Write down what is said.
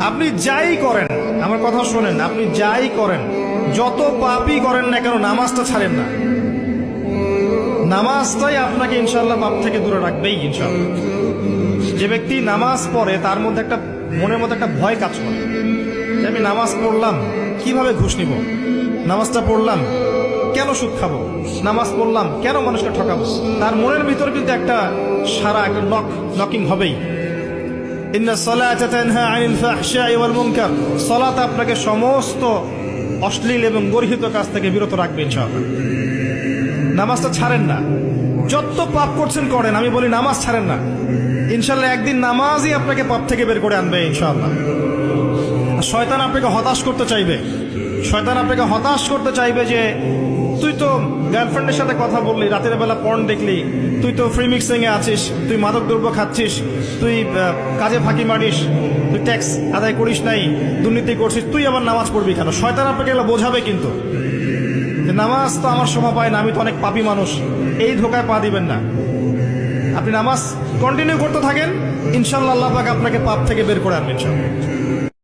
আপনি যাই করেন, আমার কথা শোনেন, আপনি যাই করেন, যত পাপই করেন না কেন, নামাজটা ছাড়েন না। নামাজটাই আপনাকে ইনশাআল্লাহ পাপ থেকে দূরে রাখবেই ইনশাআল্লাহ। যে ব্যক্তি নামাজ পড়ে তার মধ্যে একটা মনের মধ্যে একটা ভয় কাজ করে যে আমি নামাজ পড়লাম কিভাবে ঘুষ নিব, নামাজটা পড়লাম কেন সুদ খাবো, নামাজ পড়লাম কেন মানুষকে ঠকাবো। তার মনের ভিতর কিন্তু একটা সারা একটা নকিং হবেই। ইন্না সালাতা তানহা আনিল ফাহশাই ওয়াল মুনকার, সালাত আপনাকে সমস্ত অশ্লীল এবং গর্হিত কাজ থেকে বিরত রাখবে ইনশাআল্লাহ। নামাজটা ছাড়েন না, যত পাপ করছেন করেন, আমি বলি নামাজ ছাড়েন না। ইনশাআল্লাহ একদিন নামাজই আপনাকে পাপ থেকে বের করে আনবে ইনশাআল্লাহ। শয়তান আপনাকে হতাশ করতে চাইবে, শয়তান আপনাকে হতাশ করতে চাইবে যে তুই তো গার্লফ্রেন্ডের সাথে কথা বললি, রাতের বেলা পর্ন দেখলি, তুই তো ফ্রি মিক্সিং এ আছিস, তুই মাদক দ্রব্য খাচ্ছিস, তুই কাজে ফাঁকি মারিস, তুই ট্যাক্স আদায় করিস নাই, দুর্নীতি করছিস, তুই আবার নামাজ পড়বি কেন। শয়তান আপনাকে এগুলো বোঝাবে কিন্তু যে নামাজ তো আমার সময় পায় না, আমি তো অনেক পাপী মানুষ। এই ধোকায় পা দিবেন না। আপনি নামাজ কন্টিনিউ করতে থাকেন, ইনশাআল্লাহ আল্লাহ পাক আপনাকে পাপ থেকে বের করে আনবেন ইনশাআল্লাহ।